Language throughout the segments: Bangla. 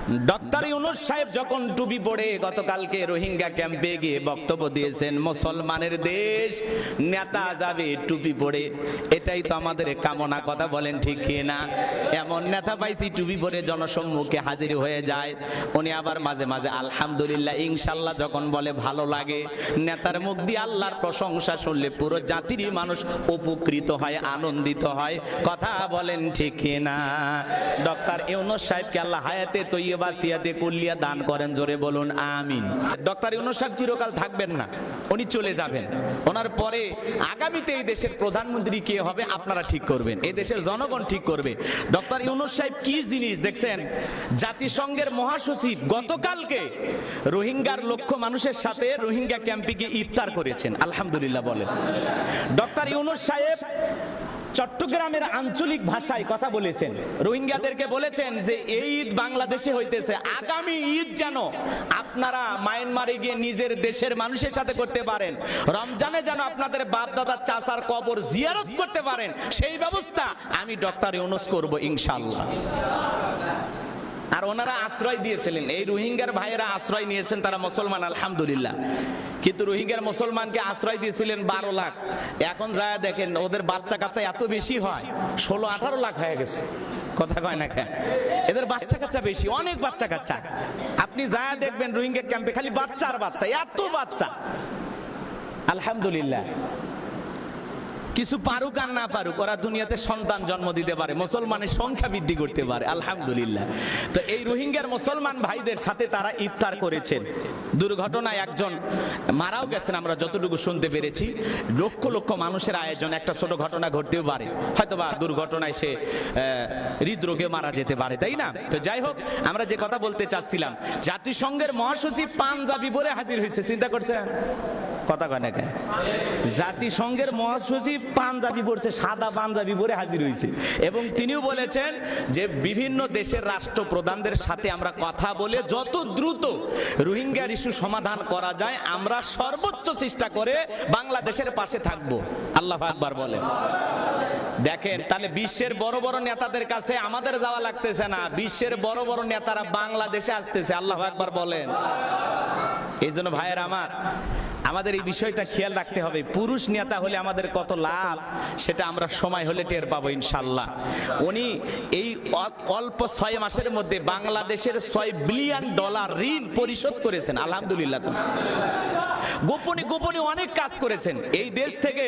ডক্টর ইউনূস সাহেব যখন টুপি পরে গতকালকে রোহিঙ্গা ক্যাম্পে গিয়ে বক্তব্য দিয়েছেন, মুসলমানের দেশ, নেতা যাবে টুপি পরে, এটাই তো আমাদের কামনা। কথা বলেন ঠিক কি না? এমন নেতা পাইছি টুপি পরে জনসম্মুখে হাজির হয়ে যায়। উনি আবার মাঝে মাঝে আলহামদুলিল্লাহ, ইনশাল্লাহ যখন বলে ভালো লাগে। নেতার মুখ দিয়ে আল্লাহর প্রশংসা শুনলে পুরো জাতিরই মানুষ উপকৃত হয়, আনন্দিত হয়। কথা বলেন ঠিক কি না? ডক্টর ইউনূস সাহেবকে আল্লাহ হায়াতে তৈয়বা সিয়াতে কুল্লিয়া দান করেন, জোরে বলুন আমিন। ডক্টর ইউনূস সাহেব চিরকাল থাকবেন না, উনি চলে যাবেন। ওনার পরে আগামীতে এই দেশের প্রধানমন্ত্রী কে হবে আপনারা ঠিক করবেন, এই দেশের জনগণ ঠিক করবে। ডক্টর ইউনূস সাহেব কি জিনিস দেখছেন, জাতিসংঘের মহাসচিব গতকালকে রোহিঙ্গার লক্ষ মানুষের সাথে রোহিঙ্গা ক্যাম্পে গিয়ে ইফতার করেছেন, আলহামদুলিল্লাহ বলেন। ডক্টর ইউনূস সাহেব চট্টগ্রামের আঞ্চলিক ভাষায় কথা বলেছেন, রোহিঙ্গাদেরকে বলেছেন যে এই ঈদ বাংলাদেশে হইতেছে, আগামী ঈদ যেন আপনারা মায়ানমারে গিয়ে নিজের দেশের মানুষের সাথে করতে পারেন, রমজানে যেন আপনাদের বাপ দাদার চাচার কবর জিয়ারত করতে পারেন, সেই ব্যবস্থা আমি ডক্টর ইউনূস করব ইনশাআল্লাহ। আর ওনারা আশ্রয় দিয়েছিলেন, এই রোহিঙ্গার ভাইয়েরা আশ্রয় নিয়েছেন, তারা মুসলমান আলহামদুলিল্লাহ। কিন্তু রোহিঙ্গার মুসলমানকে আশ্রয় দিয়েছিলেন 12 লাখ। এখন যায় দেখেন ওদের বাচ্চা কাচ্চা এত বেশি হয়, 16-18 লাখ হয়ে গেছে। কথা কয় না কেন? এদের বাচ্চা কাচ্চা বেশি, অনেক বাচ্চা কাচ্চা। আপনি যায় দেখবেন রোহিঙ্গা ক্যাম্পে খালি বাচ্চা আর বাচ্চা, এত বাচ্চা। আলহামদুলিল্লাহ, কিছু পারুক আর না পারুক, ওরা দুনিয়াতে সন্তান জন্ম দিতে পারে, মুসলমানের সংখ্যা বৃদ্ধি করতে পারে, আলহামদুলিল্লাহ। তো এই রোহিঙ্গার মুসলমান ভাইদের সাথে তারা ইফতার করেছেন। দুর্ঘটনায় একজন মারাও গেছেন, আমরা যতটুকু শুনতে পেরেছি। লক্ষ লক্ষ মানুষের আয়োজন, একটা ছোট ঘটনা ঘটতেও পারে, হয়তোবা দুর্ঘটনায় সে হৃদরোগে মারা যেতে পারে, তাই না? তো যাই হোক, আমরা যে কথা বলতে চাচ্ছিলাম, জাতিসংঘের মহাসচিব পাঞ্জাবি পরে হাজির হয়েছে, চিন্তা করছেন? কথা কয় না কেন? জাতিসংঘের মহাসচিব পাঞ্জাবি পরছে, সাদা পাঞ্জাবি পরে হাজির হয়েছে, এবং তিনিও বলেছেন যে বিভিন্ন দেশের রাষ্ট্রপ্রধানদের সাথে আমরা কথা বলে যত দ্রুত রোহিঙ্গার ইস্যু সমাধান করা যায় আমরা সর্বোচ্চ চেষ্টা করে বাংলাদেশের পাশে থাকব। আল্লাহু আকবার বলেন। দেখেন, তাহলে বিশ্বের বড় বড় নেতাদের কাছে আমাদের যাওয়া লাগতেছে না, বিশ্বের বড় বড় নেতারা বাংলাদেশে আসতেছে। আল্লাহু আকবার বলেন। এই জন্য ভাইয়ের আমার, আমাদের এই বিষয়টা খেয়াল রাখতে হবে। পুরুষ নেতা হলে আমাদের কত লাভ সেটা আমরা সময় হলে টের পাবো ইনশাআল্লাহ। উনি এই অল্প 6 মাসের মধ্যে বাংলাদেশের $6 বিলিয়ন ঋণ পরিশোধ করেছেন, আলহামদুলিল্লাহ। গোপনে গোপনে অনেক কাজ করেছেন। এই দেশ থেকে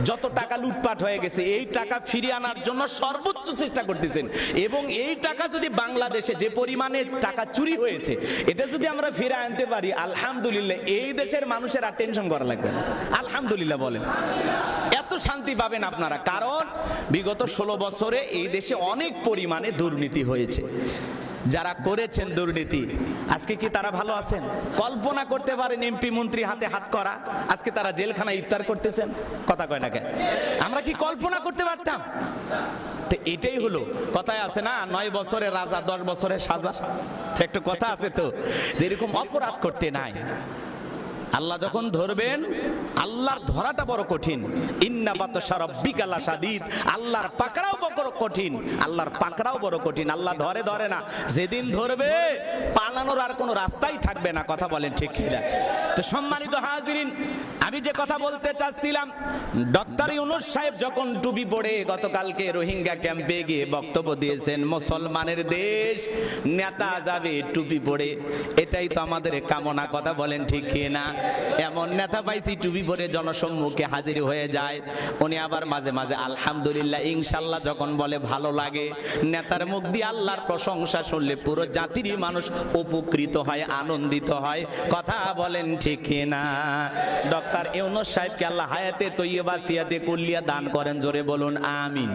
যত টাকা লুটপাট হয়ে গেছে এই টাকা ফিরিয়ে আনার জন্য সর্বোচ্চ চেষ্টা করতেছেন, এবং এই টাকা যদি বাংলাদেশে যে পরিমাণে টাকা চুরি হয়েছে এটা যদি আমরা ফিরে আনতে পারি, আলহামদুলিল্লাহ, এই দেশের মানুষের আর টেনশন করা লাগবে না। আলহামদুলিল্লাহ বলেন। এত শান্তি পাবেন আপনারা, কারণ বিগত 16 বছরে এই দেশে অনেক পরিমাণে দুর্নীতি হয়েছে। যারা করেছেন দুর্নীতি, আজকে কি তারা ভালো আছেন? কল্পনা করতে পারেন এমপি মন্ত্রী হাতে হাত করা, আজকে তারা জেলখানায় ইফতার করতেছেন? কথা কয় না কেন? আমরা কি কল্পনা করতে পারতাম? তো এটাই হলো, কথায় আছে না, 9 বছরের রাজা 10 বছরের সাজা। একটা কথা আছে তো, এরকম অপরাধ করতে নাই। আল্লাহ যখন ধরবেন, আল্লাহর ধরাটা বড় কঠিন। ইন্না বাতশা রাব্বিকা লাশাদীদ, আল্লাহর পাকড়াও বড় কঠিন, আল্লাহর পাকড়াও বড় কঠিন। আল্লাহ ধরে না, যেদিন ধরবে পালানোর আর কোনো রাস্তাই থাকবে না। কথা বলেন ঠিক কি না? তো সম্মানিত হাজিরিন, আমি যে কথা বলতে চাচ্ছিলাম, ডক্টর ইউনূস সাহেব যখন টুপি পরে গতকালকে রোহিঙ্গা ক্যাম্পে গিয়ে বক্তব্য দিয়েছেন, মুসলমানের দেশ, নেতা যাবে টুপি পরে, এটাই তো আমাদের কামনা। কথা বলেন ঠিক কি না? এমন নেতা পাইছি টুপি পরে জনসম্মুখে হাজির হয়ে যায়। উনি আবার মাঝে মাঝে আলহামদুলিল্লাহ, ইনশাআল্লাহ যখন বলে ভালো লাগে। নেতার মুখ দিয়ে আল্লাহর প্রশংসা শুনলে পুরো জাতিরই মানুষ উপকৃত হয়, আনন্দিত হয়। কথা বলেন ঠিক না? ডক্টর ইউনূস সাহেবকে আল্লাহ হায়াতে তৈয়বা সিয়াতে কুল্লিয়া দান করেন, জোরে বলুন আমিন।